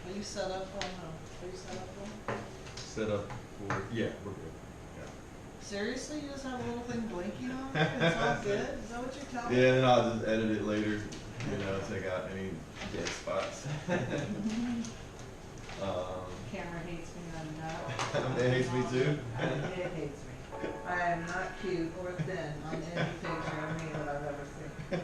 Are you set up on, are you set up on? Set up for, yeah, we're good. Yeah. Seriously, you just have a little thing blinking on there? It's all good? Is that what you're telling me? Yeah, and then I'll just edit it later, take out any dead spots. Camera hates me, I know. It hates me too. It hates me. I am not cute or thin on any picture of me that I've ever seen.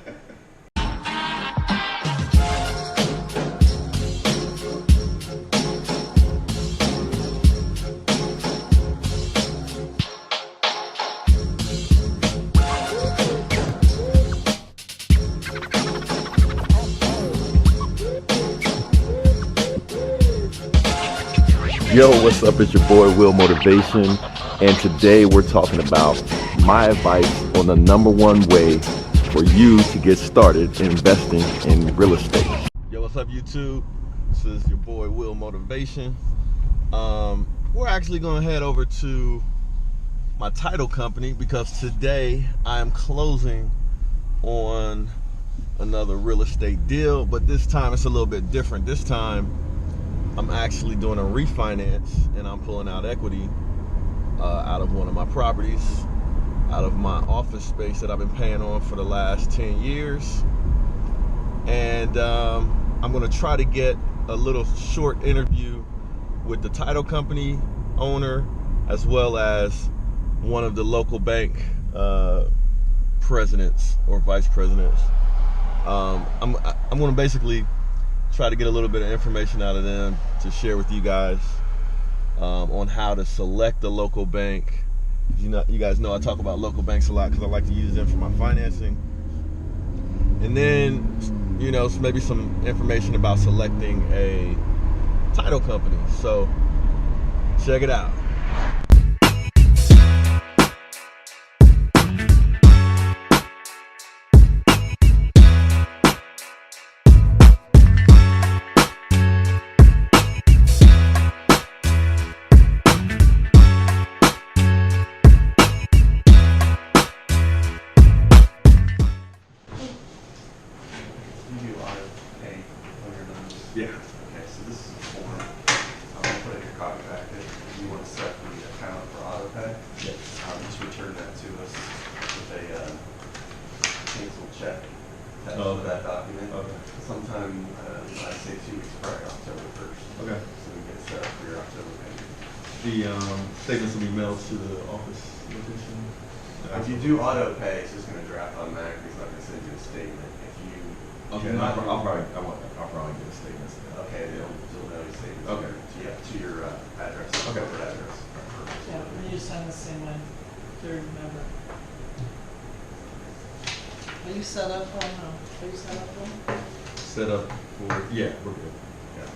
Yo, what's up? It's your boy Will Motivation, and today we're talking about my advice on the #1 way for you to get started investing in real estate. Yo, what's up YouTube? This is your boy Will Motivation. We're actually going to head over to my title company because today I am closing on another real estate deal, but this time it's a little bit different. This time I'm actually doing a refinance and I'm pulling out equity out of one of my properties, out of my office space that I've been paying on for the last 10 years. And I'm going to try to get a little short interview with the title company owner as well as one of the local bank presidents or vice presidents. I'm going to basically try to get a little bit of information out of them to share with you guys on how to select a local bank. You guys know I talk about local banks a lot because I like to use them for my financing. And then, maybe some information about selecting a title company. So check it out. Yeah. Okay, so this is a form. I'm going to put in your copy packet. If you want to set the account for auto pay, Yes. just return that to us with a canceled check attached Oh, to that document. Okay. Sometime, I'd say 2 weeks prior to October 1st. Okay. So we get set up for your October payment. The statements will be mailed to the office location. If you do auto pay, it's just going to draft automatically. It's not going to send you a statement. If you Okay, do not, I'll probably get a statement. okay, you'll know your statement. Okay. To your address. Okay. Corporate address. Yeah, and you sign the same way, 3rd November. Are you set up on, are you set up on? Set up for, yeah, we're good. Yeah.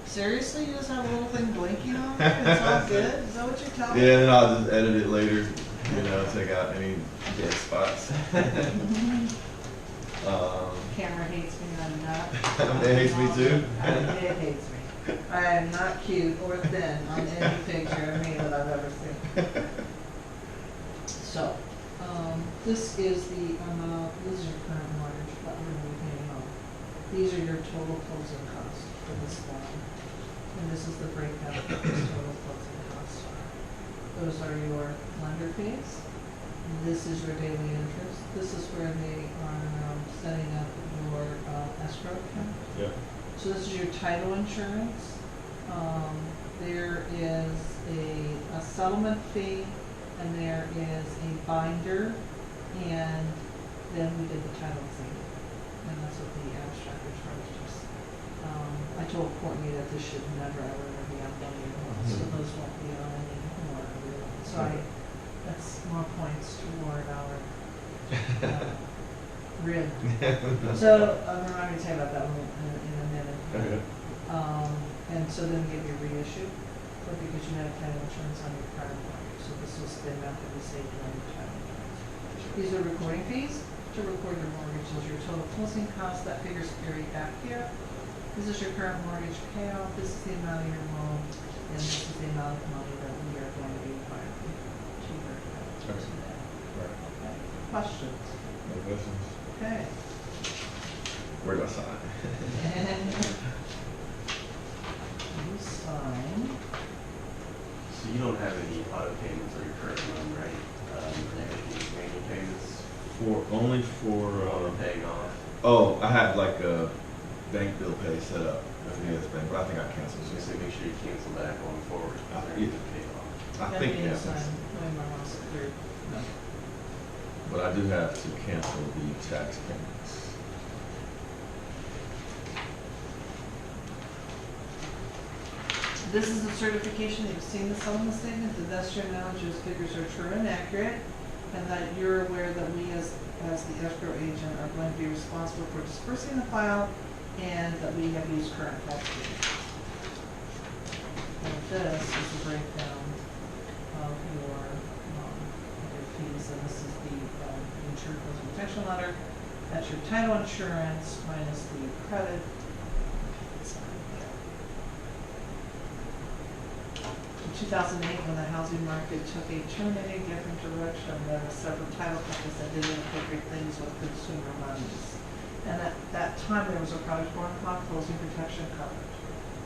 Seriously, you just have a little thing blinking on there? It's all good? Is that what you're telling me? Yeah, and then I'll just edit it later, take out any dead spots. Camera hates me, I know. It hates me too. It hates me. I am not cute or thin on any picture of me that I've ever seen. So, this is the amount, this is your current mortgage, what we're going to be paying off. These are your total closing costs for this loan. And this is the breakdown of what those total closing costs are. Those are your lender fees. This is your daily interest. This is where they are setting up your escrow account. Yeah. So this is your title insurance. There is a settlement fee, and there is a binder, and then we did the title fee. And that's what the abstractor charged us. I told Courtney that this should never ever be on one of your loans, so those won't be on any more of your loans. So that's more points toward our rib. So I'm going to tell you about that one in a minute. Okay. And so then we give you a reissue, but because you had title insurance on your prior mortgage, so this was the amount that we saved on your title insurance. These are recording fees to record your mortgage. Those are your total closing costs. That figure's carried back here. This is your current mortgage payoff. This is the amount of your loan, and this is the amount of money that we are going to be required to your today. Right. Okay. Questions? No questions. Okay. Where do I sign? payments on your current run, right? Making annual payments, Only for, or paying off. oh, I had like a bank bill pay set up with the US Bank, but I think I canceled So it. just to make sure you cancel that going forward, because they're Yeah. gonna pay off. I That think, means yeah, I'm my mouse cleared. No. but I do have to cancel the tax payments. This is a certification that you've seen the settlement statement, that that's your knowledge those figures are true and accurate, and that you're aware that we as the escrow agent are going to be responsible for dispersing the file, and that we have used current tax figures. And this is a breakdown of your fees, and this is the insured personal protection letter. That's your title insurance minus the credit. In 2008, when the housing market took a turning different direction, there were several title companies that did inappropriate things with consumer monies. And at that time, there was a product warrant called closing protection coverage.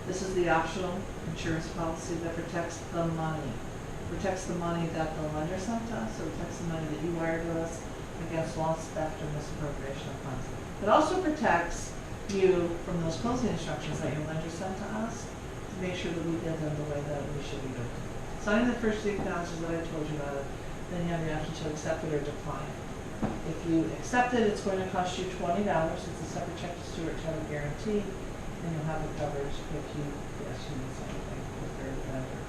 This is the optional insurance policy that protects the money. Protects the money that the lender sent to us, or protects the money that you wired to us against loss, theft, or misappropriation of funds. It also protects you from those closing instructions that your lender sent to us, to make sure that we did them the way that we should be doing. Signing the first three acknowledgements that I told you about, then you have the option to accept it or decline it. If you accept it, it's going to cost you $20. It's a separate check to Stewart Title Guarantee, and you'll have the coverage if you, yes, you need something with their vendor.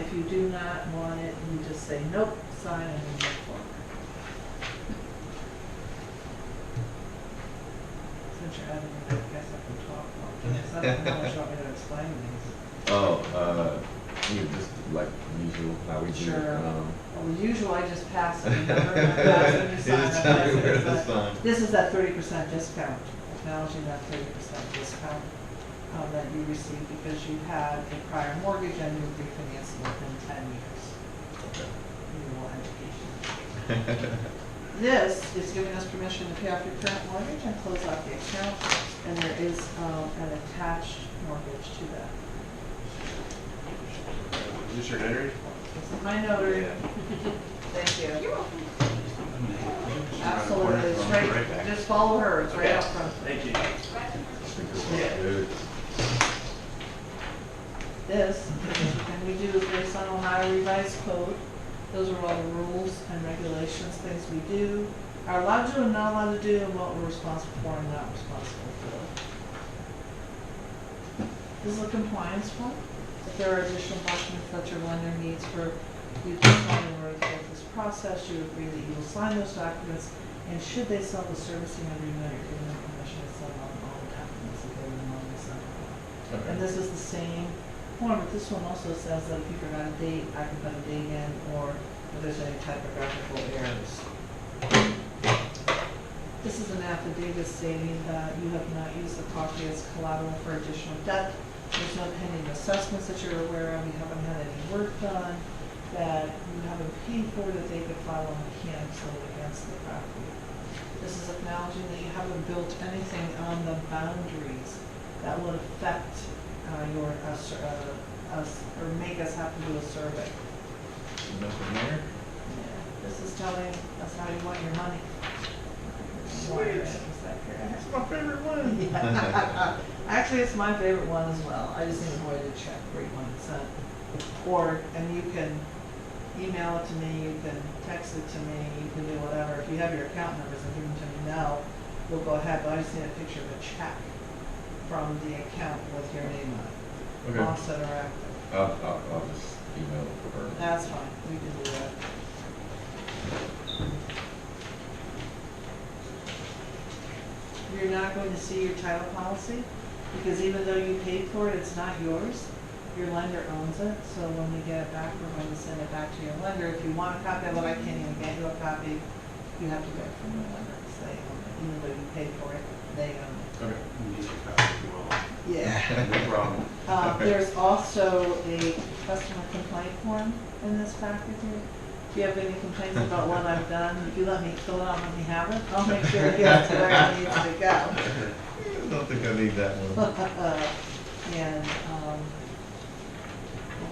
If you do not want it, you just say nope, sign, and then move forward. Since you're adding it, I guess I can talk more. I don't know how much you want me to explain these. Oh, you just like usual, how we do. Sure. Well, the usual, I just pass it. Remember, I pass it, you sign, I It's pass it, you time, sign. it's fine. This is that 30% discount, acknowledging that 30% discount that you received because you had a prior mortgage and you refinanced within 10 years. Okay. Renewal education. This is giving us permission to pay off your current mortgage and close out the account, and there is an attached mortgage to that. Is this your notary? This is my notary. Yeah. Thank you. You're welcome. Absolutely, it's right, just follow her, it's right Okay. out front. Thank you. Good. This, and we do based on Ohio Revised Code. Those are all the rules and regulations, things we do, are allowed to do and not allowed to do, and what we're responsible for and not responsible for. This is a compliance form. If there are additional documents that your lender needs for you to sign in order to get this process, you agree that you will sign those documents, and should they sell the servicing agreement, you're giving them permission to sell on all the documents that they would normally sell. Okay. And this is the same form, but this one also says that if you forgot a date, I can put a date in, or if there's any typographical errors. This is an affidavit stating that you have not used the property as collateral for additional debt. There's no pending assessments that you're aware of, you haven't had any work done, that you haven't paid for, that they could file a mechanics lien against the property. This is acknowledging that you haven't built anything on the boundaries that would affect or make us have to do a survey. Nothing there? Yeah. This is telling us how you want your money. Sweet. Is that correct? That's my favorite one. Yeah. Actually, it's my favorite one as well. I just need a way to check where you want it sent. And you can email it to me, you can text it to me, you can do whatever. If you have your account numbers and give them to me now, we'll go ahead, but I just need a picture of a check from the account with your name on it. Okay. Offset or active. I'll just email it for her. That's fine, we can do that. You're not going to see your title policy, because even though you paid for it, it's not yours. Your lender owns it, so when we get it back, we're going to send it back to your lender. If you want a copy of it, I can't even get you a copy. You have to get it from your lender, because they own it. Even though you paid for it, they own it. Okay. You need a copy if you want. Yeah. No problem. There's also a customer complaint form in this packet here. If you have any complaints about what I've done, if you let me fill it out, let me have it, I'll make sure it gets to where it needs to go. I don't think I need that one. And,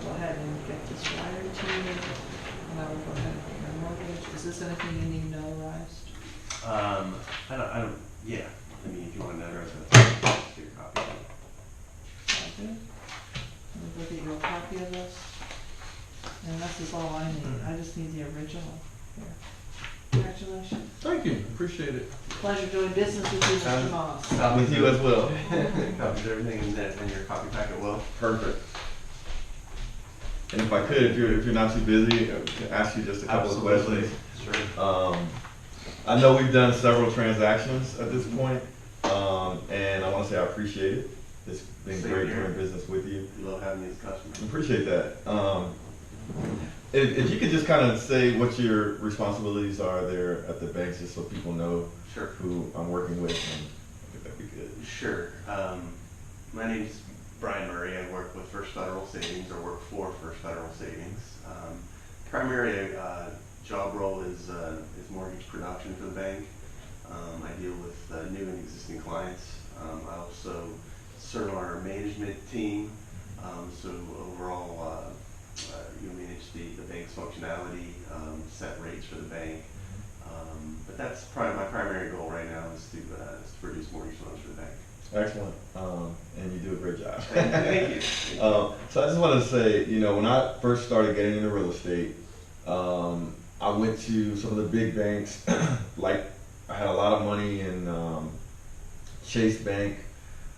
go ahead and get this wired to you, and I will go ahead and get your mortgage. Is this anything you need notarized? I don't, yeah, I mean, if you want to notarize it, that's fine. Just get your copy. All good? Let me go get you a copy of this. And this is all I need. I just need the original. Here. Congratulations. Thank you, appreciate it. Pleasure doing business with you, Mr. Moss. With you as well. Copies of everything in your copy packet will. Perfect. And if I could, if you're not too busy, I could ask you just a couple of questions. Sure. I know we've done several transactions at this point, and I want to say I appreciate it. It's been Same great here. doing business with you. We love having you as a customer. Appreciate that. If you could just kind of say what your responsibilities are there at the bank, just so people know Sure. who I'm working with, and I think that'd be good. Sure. My name's Brian Murray. I work with First Federal Savings, or work for First Federal Savings. Primary job role is mortgage production for the bank. I deal with new and existing clients. I also serve on our management team. So overall, you manage the bank's functionality, set rates for the bank. But that's probably my primary goal right now is to produce mortgage loans for the bank. Excellent, and you do a great job. Thank you. So I just wanted to say, when I first started getting into real estate, I went to some of the big banks. Like I had a lot of money in Chase Bank.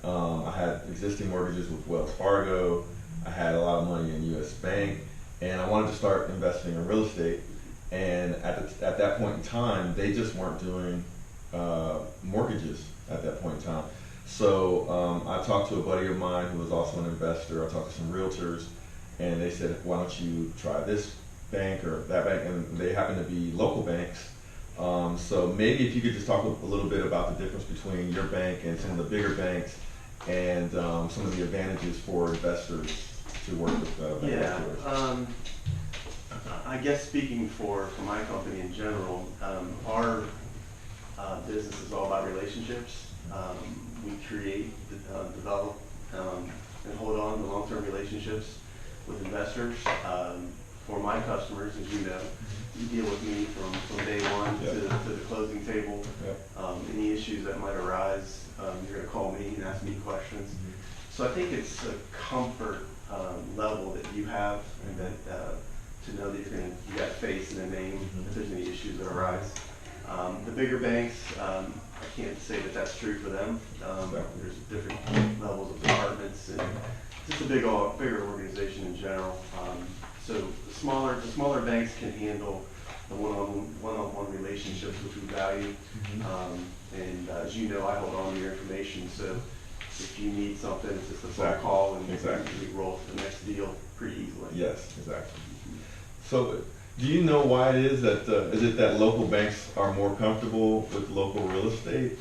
I had existing mortgages with Wells Fargo. I had a lot of money in U.S. Bank, and I wanted to start investing in real estate. And at that point in time, they just weren't doing mortgages at that point in time. So I talked to a buddy of mine who was also an investor. I talked to some realtors, and they said, why don't you try this bank or that bank? And they happen to be local banks. So maybe if you could just talk a little bit about the difference between your bank and some of the bigger banks, and some of the advantages for investors to work with bank like yours. I guess speaking for my company in general, our business is all about relationships. We create, develop, and hold on to long-term relationships with investors. For my customers, as you know, you deal with me from day one Yep. to the closing table. Yep. Any issues that might arise, you're gonna call me and ask me questions. So I think it's a comfort level that you have, and that to know that you got a face and a name if there's any issues that arise. The bigger banks, I can't say that that's true for them. There's different levels of departments, and just a bigger organization in general. So the smaller banks can handle the one-on-one relationships, which we value. And as you know, I hold on to your information, so if you need something, it's just a phone Exactly. call, and Exactly. we roll to the next deal pretty easily. Yes, exactly. So, do you know why it is that, is it that local banks are more comfortable with local real estate?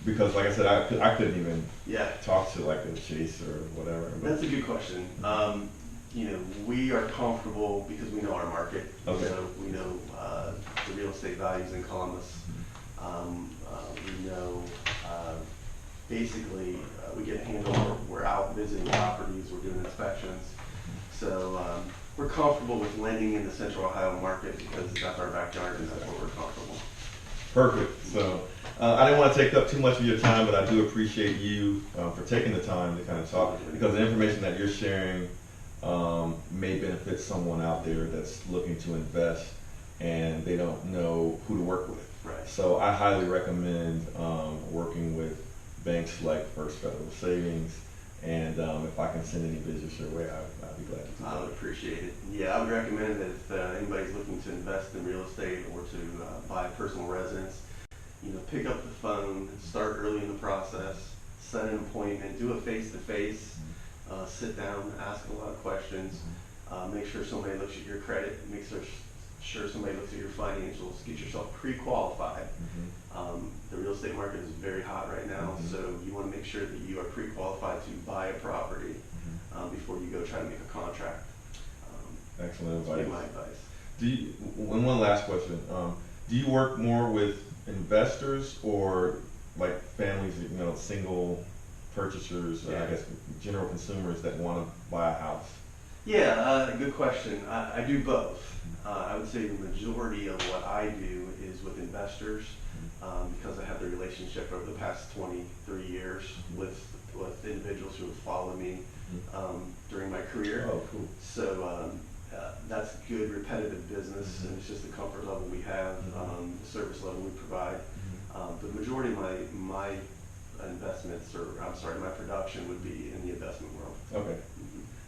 Because like I said, I couldn't even Yeah. talk to like a Chase or whatever. but- That's a good question. We are comfortable because we know our market. Okay. We know the real estate values in Columbus. We know basically we get a handle. We're out visiting properties. We're doing inspections. So we're comfortable with lending in the Central Ohio market because that's our backyard and that's where we're comfortable. Perfect. So, I didn't want to take up too much of your time, but I do appreciate you for taking the time to kind of talk, because the information that you're sharing may benefit someone out there that's looking to invest and they don't know who to work with. Right. So I highly recommend working with banks like First Federal Savings, and if I can send any business your way, I'd be glad to do I that. would appreciate it. Yeah, I would recommend that if anybody's looking to invest in real estate or to buy a personal residence, pick up the phone, start early in the process, set an appointment, do a face-to-face, sit down, ask a lot of questions, make sure somebody looks at your credit, make sure somebody looks at your financials, get yourself pre-qualified. The real estate market is very hot right now, so you want to make sure that you are pre-qualified to buy a property before you go try to make a contract. Excellent That's advice. my advice. One last question. Do you work more with investors or like families, single purchasers, Yeah. I guess general consumers that want to buy a house? Yeah, good question. I do both. I would say the majority of what I do is with investors, because I have the relationship over the past 23 years with individuals who have followed me during my career. Oh, cool. So that's good repetitive business, and it's just the comfort level we have, the service level we provide. The majority of my investments, or I'm sorry, my production would be in the investment world. Okay.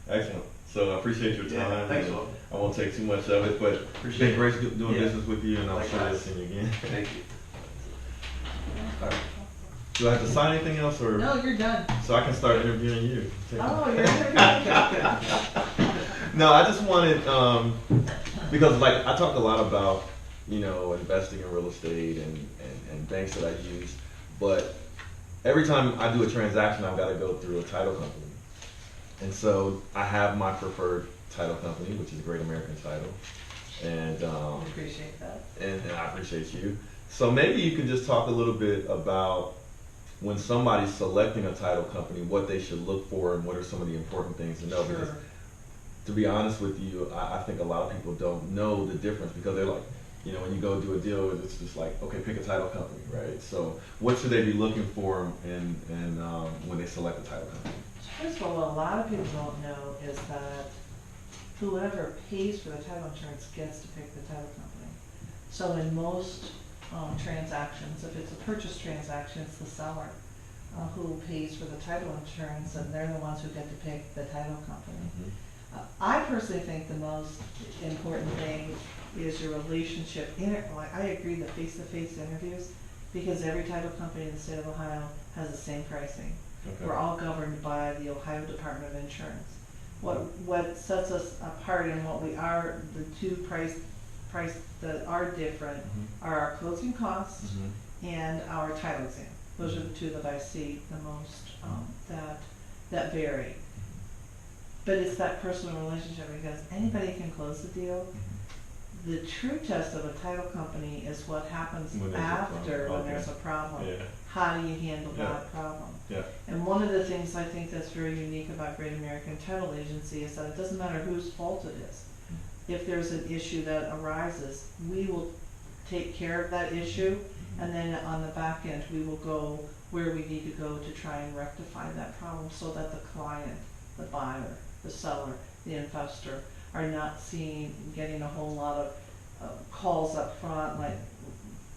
Excellent. So I appreciate your time. Yeah, thanks, and Will. I won't take too much of it, but it's Appreciate been it. great doing Yeah. business with you, and I'm sure Likewise. to see you again. Thank you. Do I have to sign anything else, or No, you're done. so I can start interviewing you? Oh, you're done. No, I just wanted because like I talk a lot about investing in real estate and banks that I use, but every time I do a transaction, I've got to go through a title company, and so I have my preferred title company, which is Great American Title, and I appreciate that. and I appreciate you. So maybe you can just talk a little bit about when somebody's selecting a title company, what they should look for, and what are some of the important things to know. Because Sure. to be honest with you, I think a lot of people don't know the difference, because they're like, when you go do a deal, it's just like, okay, pick a title company, right? So what should they be looking for in when they select a title company? First of all, what a lot of people don't know is that whoever pays for the title insurance gets to pick the title company. So in most transactions, if it's a purchase transaction, it's the seller who pays for the title insurance, and they're the ones who get to pick the title company. I personally think the most important thing is your relationship. I agree, the face-to-face interviews, because every title company in the state of Ohio has the same pricing. Okay. We're all governed by the Ohio Department of Insurance. What sets us apart and what we are, the two price that are different are our closing costs and our title exam. Those are the two that I see the most that vary. But it's that personal relationship, because anybody can close the deal. The true test of a title company is what happens When there's a after problem. when Okay. there's a problem. Yeah. How do you handle Yeah. that problem? Yeah. And one of the things I think that's very unique about Great American Title Agency is that it doesn't matter whose fault it is. If there's an issue that arises, we will take care of that issue, and then on the back end, we will go where we need to go to try and rectify that problem, so that the client, the buyer, the seller, the investor are not getting a whole lot of calls up front, like,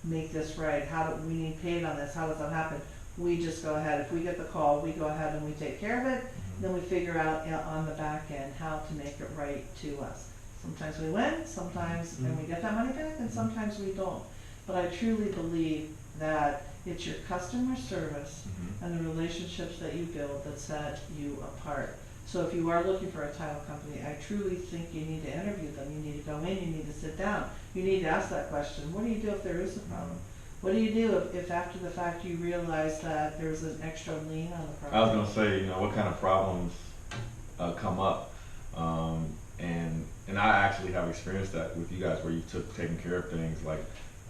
make this right, we need paid on this, how does that happen? We just go ahead, if we get the call, we go ahead and we take care of it, then we figure out on the back end how to make it right to us. Sometimes we win, sometimes, and we get that money back, and sometimes we don't. But I truly believe that it's your customer service and the relationships that you build that set you apart. So if you are looking for a title company, I truly think you need to interview them. You need to go in, you need to sit down. You need to ask that question. What do you do if there is a problem? What do you do if after the fact you realize that there's an extra lien on the property? I was gonna say, what kind of problems come up, and I actually have experienced that with you guys, where you've taken care of things like,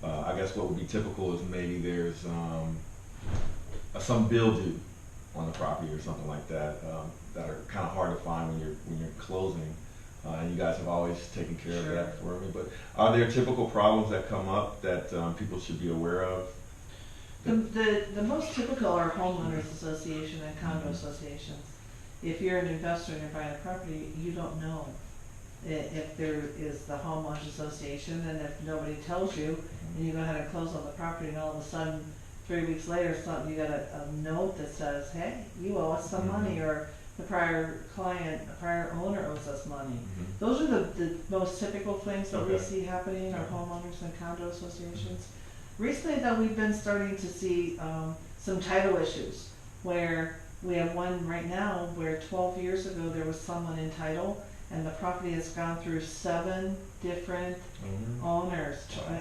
I guess what would be typical is maybe there's some bill due on the property or something like that, that are kind of hard to find when you're closing, and you guys have always taken care of that for me. But are there typical problems that come up that people should be aware of? The most typical are homeowners association and condo associations. If you're an investor and you're buying a property, you don't know if there is the homeowners association, and if nobody tells you, and you go ahead and close on the property, and all of a sudden, 3 weeks later, you got a note that says, hey, you owe us some money, or the prior owner owes us money. Those are the most typical things that we see happening in our homeowners and condo associations. Recently, though, we've been starting to see some title issues, where we have one right now where 12 years ago there was someone in title, and the property has gone through 7 different owners,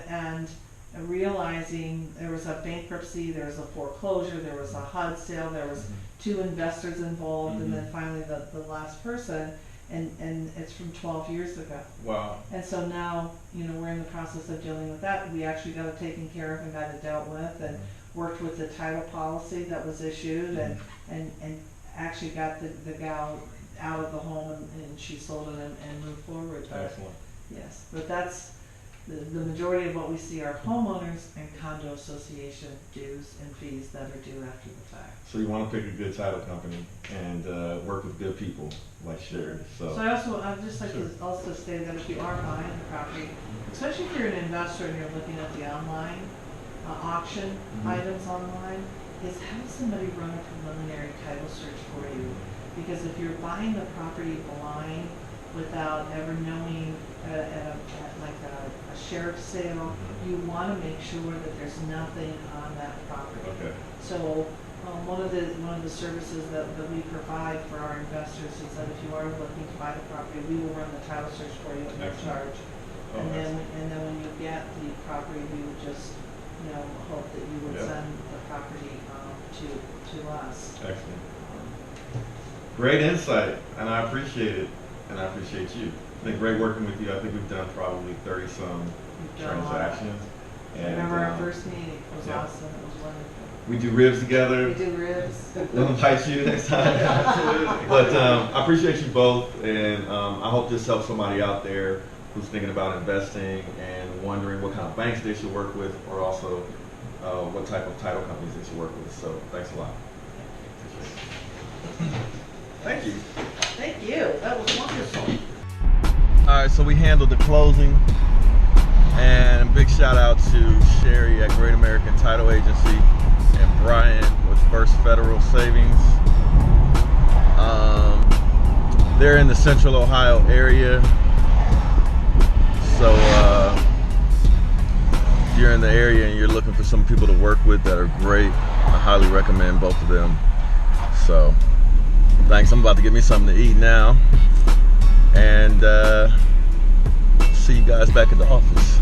and realizing there was a bankruptcy, there was a foreclosure, there was a HUD sale, there was 2 investors involved, and then finally the last person, and it's from 12 years ago. Wow. And so now, we're in the process of dealing with that. We actually got it taken care of and got it dealt with, and worked with the title policy that was issued, and actually got the gal out of the home and she sold it and moved forward. But Excellent. yes, but that's the majority of what we see are homeowners and condo association dues and fees that are due after the fact. So you want to pick a good title company and work with good people like Sherry. So I'd just like to also say that if you are buying the property, especially if you're an investor and you're looking at the online auction items online, is have somebody run a preliminary title search for you. Because if you're buying the property blind without ever knowing at a sheriff's sale, you want to make sure that there's nothing on that property. Okay. So one of the services that we provide for our investors is that if you are looking to buy the property, we will run the title search for you at no Excellent. charge. Oh, And then when you get the property, we would just hope that you would Yep. send the property to us. Excellent. Great insight, and I appreciate it, and I appreciate you. It's been great working with you. I think we've done probably 30-some We've done a lot. transactions. I remember our first meeting, it was yeah. awesome, it was wonderful. We do ribs together. We do ribs. We'll invite you next time. But I appreciate you both, and I hope this helps somebody out there who's thinking about investing and wondering what kind of banks they should work with, or also what type of title companies they should work with. So thanks a lot. Thank you. Thank you, that was wonderful. All right, so we handled the closing, and big shout out to Sherry at Great American Title Agency and Brian with First Federal Savings. They're in the Central Ohio area, so if you're in the area and you're looking for some people to work with that are great, I highly recommend both of them. So thanks. I'm about to get me something to eat now, and see you guys back at the office.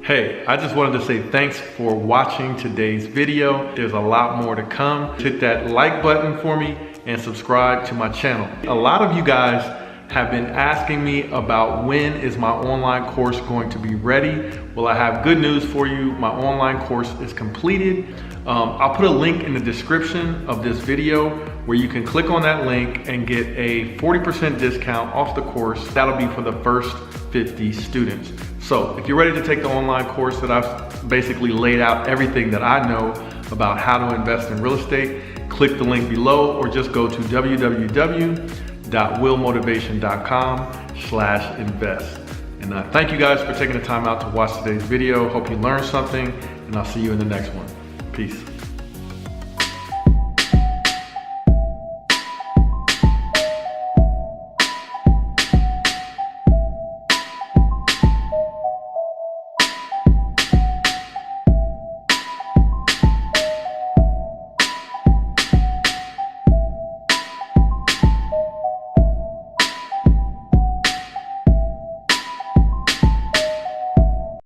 Hey, I just wanted to say thanks for watching today's video. There's a lot more to come. Hit that like button for me and subscribe to my channel. A lot of you guys have been asking me about when is my online course going to be ready. Well, I have good news for you. My online course is completed. I'll put a link in the description of this video where you can click on that link and get a 40% discount off the course. That'll be for the first 50 students. So if you're ready to take the online course that I've basically laid out everything that I know about how to invest in real estate, click the link below or just go to www.willmotivation.com/invest. And thank you guys for taking the time out to watch today's video. Hope you learned something, and I'll see you in the next one. Peace.